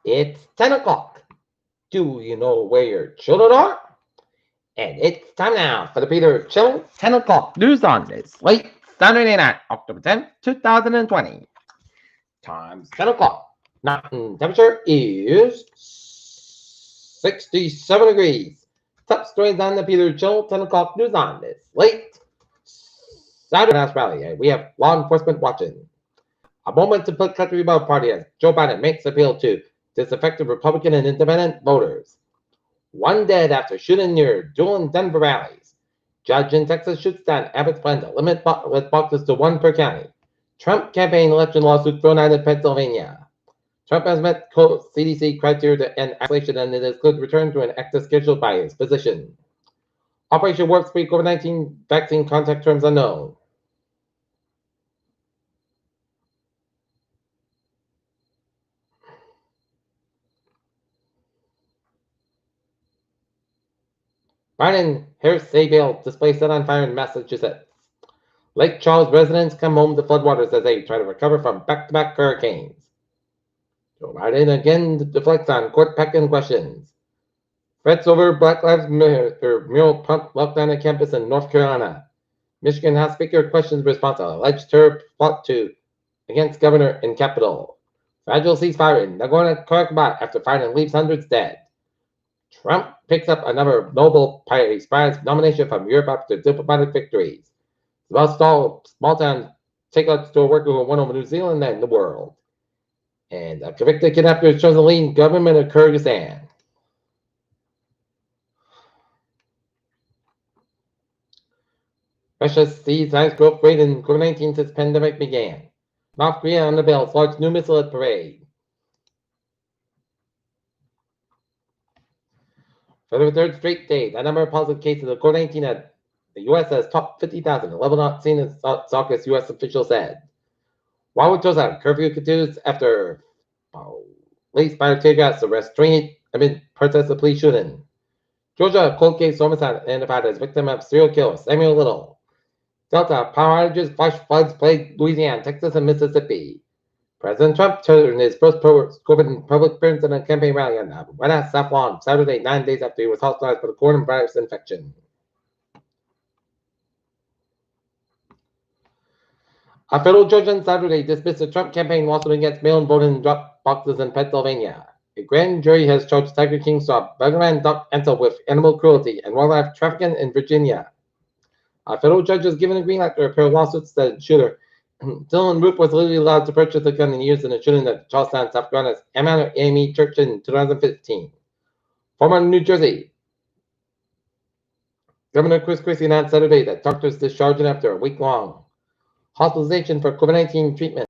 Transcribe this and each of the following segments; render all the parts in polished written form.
It's 10 o'clock. Do you know where your children are? And it's time now for the Peter Chill 10 o'clock news on this late Saturday night, October 10th, 2020. Time's 10 o'clock. Mountain temperature is 67 degrees. Top stories on the Peter Chill 10 o'clock news on this late Saturday night rally. We have law enforcement watching. A moment to put country above party as Joe Biden makes appeal to disaffected Republican and independent voters. One dead after shooting near dual Denver rallies. Judge in Texas shoots down Abbott's plan to limit boxes to one per county. Trump campaign election lawsuit thrown out in Pennsylvania. Trump has met CDC criteria to end isolation and it is good to return to an active schedule by his physician. Operation Warp Speed COVID-19 vaccine contact terms unknown. Biden hearsay bill display set on fire in Massachusetts. Lake Charles residents come home to floodwaters as they try to recover from back-to-back hurricanes. Joe Biden again deflects on court packing questions. Threats over Black Lives Matter mural prompt lockdown at campus in North Carolina. Michigan House Speaker questions response on alleged terror plot against governor in Capitol. Fragile ceasefire in Nagorno-Karabakh after fighting leaves hundreds dead. Trump picks up another Nobel Prize nomination from Europe after diplomatic victories. Small-town takeout store worker who won over New Zealand and the world. And a convicted kidnapper is chosen to lead government of Kyrgyzstan. Russia sees highest growth rate in COVID-19 since pandemic began. North Korea unveils large new missile at parade. For the third straight day, the number of positive cases of COVID-19 at the U.S. has topped 50,000, a level not seen in August, U.S. officials said. While it goes on, curfew continues after police fire tear gas arrest amid protests of police shooting. Georgia cold case homicide identified as victim of serial killer Samuel Little. Delta power outages, flash floods plagued Louisiana, Texas, and Mississippi. President Trump turned his first COVID public appearance in a campaign rally on the White House South Lawn Saturday, 9 days after he was hospitalized for the coronavirus infection. A federal judge on Saturday dismissed a Trump campaign lawsuit against mail-in voting drop boxes in Pennsylvania. A grand jury has charged Tiger King star Buggerman Duck Ansel with animal cruelty and wildlife trafficking in Virginia. A federal judge has given a green light to repair lawsuits that shooter Dylan Roof was legally allowed to purchase a gun and use in a shooting at Charlestown, South Carolina's AME Church in 2015. Former New Jersey Governor Chris Christie announced Saturday that doctors discharged him after a week-long hospitalization for COVID-19 treatment.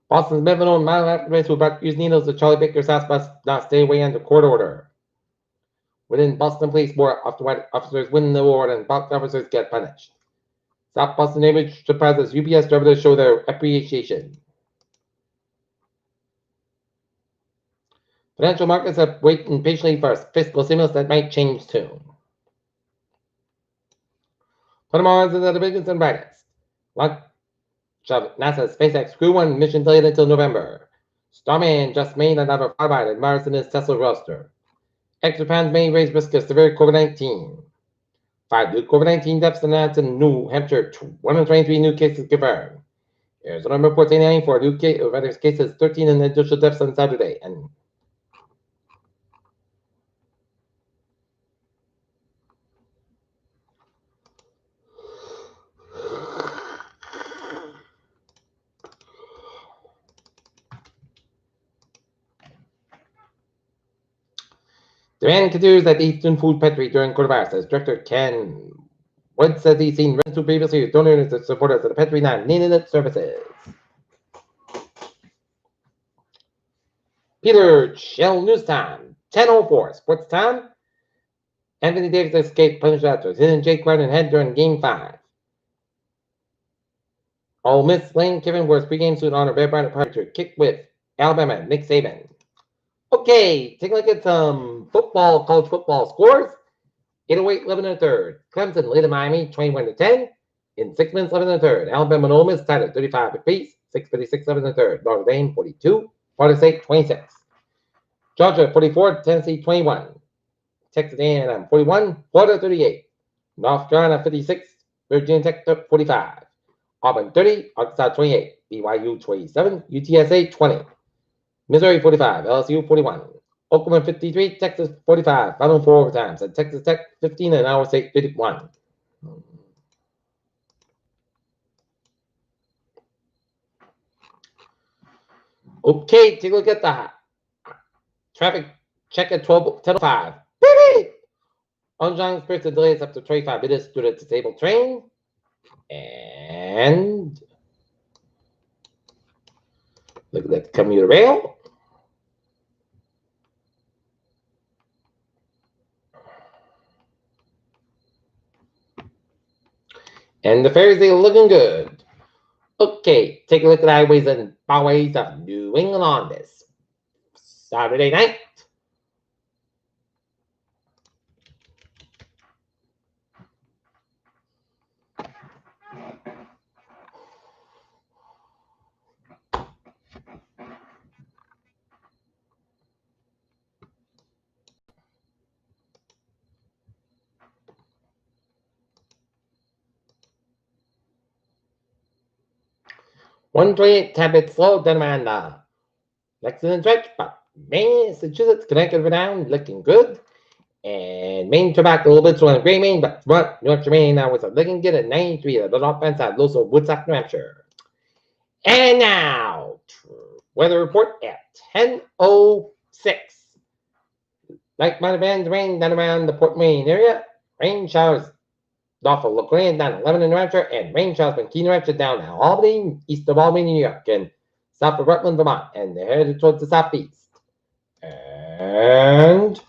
Boston's Bevan Mile activists who brought used needles to Charlie Baker's house must not stay away under court order. Within Boston Police Board, white officers win the award and black officers get punished. South Boston neighbors surprises UPS drivers show their appreciation. Financial markets are waiting patiently for fiscal stimulus that might change soon. Furthermore, these are the biggest and brightest. Launch of NASA's SpaceX Crew 1 mission delayed until November. Starman just made another flyby at Mars in his Tesla roadster. Exoplanets may raise risk of severe COVID-19. 5 new COVID-19 deaths announced in New Hampshire. 123 new cases confirmed. Arizona reports 89 for new cases, 13 in additional deaths on Saturday. And demand continues at the Eastern Food Pantry during coronavirus as Director Ken Wood says he's seen residents who previously donated to supporters of the pantry now needed its services. Peter Shell News Time, 10:04 Sports Time. Anthony Davis escaped punishment after hitting Jake Brown in the head during Game 5. Ole Miss Lane Kiffin wears pregame suit on a red bonnet party to kick with Alabama Nick Saban. Okay, take a look at some football, college football scores. 808, 11 and a third. Clemson lead Miami 21-10 in 6 minutes, 11 and a third. Alabama and Ole Miss tied at 35 apiece, 6:56, 11 and a third. Notre Dame 42, Florida State 26. Georgia 44, Tennessee 21. Texas A&M 41, Florida 38. North Carolina 56, Virginia Tech 45. Auburn 30, Arkansas 28. BYU 27, UTSA 20. Missouri 45, LSU 41. Oklahoma 53, Texas 45, final 4 overtimes. And Texas Tech 15 and Iowa State 51. Okay, take a look at the traffic check at 10:05. On-time experience delays up to 25 minutes due to the disabled train. And look at that commuter rail. And the ferries, they're looking good. Okay, take a look at the highways and byways of New England on this Saturday night. One 28 tad bit slow, then Amanda. Lexington stretch, but Massachusetts, Connecticut down, looking good. And Maine Tobacco a little bit slow on Gray Maine, but New Hampshire Maine now with a looking good at 93. The little offense at Loso, Woodstock, New Hampshire. And now, weather report at 10:06. Light minor bands rain down around the Port Maine area. Rain showers off of LaGrange down 11 in New Hampshire, and rain showers from Key, New Hampshire down to Albany, east of Albany, New York, and south of Rutland, Vermont, and they're headed towards the southeast. And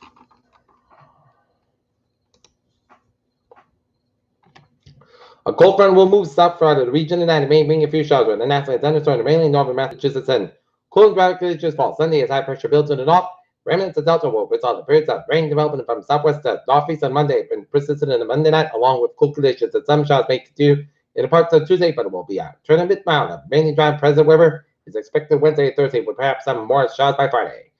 a cold front will move south throughout the region tonight and may bring a few showers with an isolated thunderstorm mainly northern Massachusetts and cooling dry conditions fall Sunday as high pressure builds in the north. Remnants of Delta will result in periods of rain developing from southwest to northeast on Monday and persistent in the Monday night, along with cool conditions and some showers may continue in the parts of Tuesday, but it will be out. Turn a bit milder. Mainly dry present weather is expected Wednesday and Thursday, with perhaps some more showers by Friday.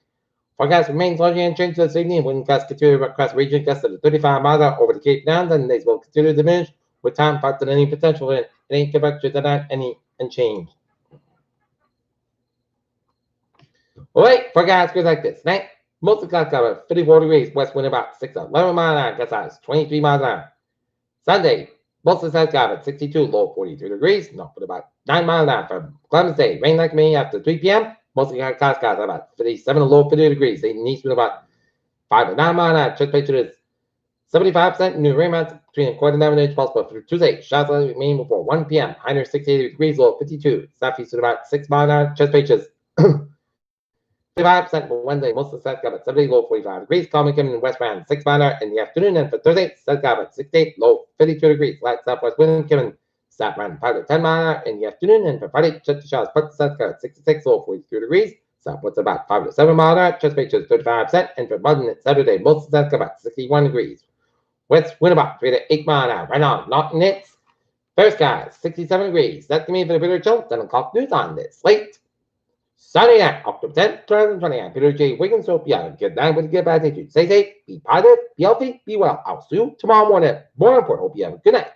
Forecast remains largely unchanged this evening. Wind gusts continue across the region, gusts at 35 miles over the Cape Downs, and these will continue to diminish with time factored any potential in any convections that aren't any unchanged. Alright, forecast goes like this. Tonight, most of the clouds cover 54 degrees, west wind about 6 to 11 miles an hour, gust size 23 miles an hour. Sunday, most of the clouds cover 62, low 43 degrees, north with about 9 miles an hour. For Columbus Day, rain like me after 3 p.m. Most of the clouds cover about 57 to low 50 degrees. They east with about 5 to 9 miles an hour. Church patron is 75% new rain amounts between a quarter and 9 inch possible through Tuesday. Showers remain before 1 p.m. High near 68 degrees, low 52. Southeast with about 6 miles an hour. Chest pages 55% for Wednesday. Most of the set at 70, low 45 degrees. Calming coming in west around 6 miles an hour in the afternoon. And for Thursday, set at 68, low 52 degrees. Light southwest wind coming south around 5 to 10 miles an hour in the afternoon. And for Friday, chest showers put the set at 66, low 42 degrees. Southwest about 5 to 7 miles an hour. Chest pages 35%. And for Monday, Saturday, most of the set about 61 degrees. West wind about 3 to 8 miles an hour. Right on, Norton Nits. Fair skies, 67 degrees. That's me for the Peter Chill. 7 o'clock news on this late Saturday night, October 10th, 2020. I'm Peter J. Wiggins. Hope you have a good night with a good attitude. Stay safe, be positive, be healthy, be well. I'll see you tomorrow morning. More important, hope you have a good night.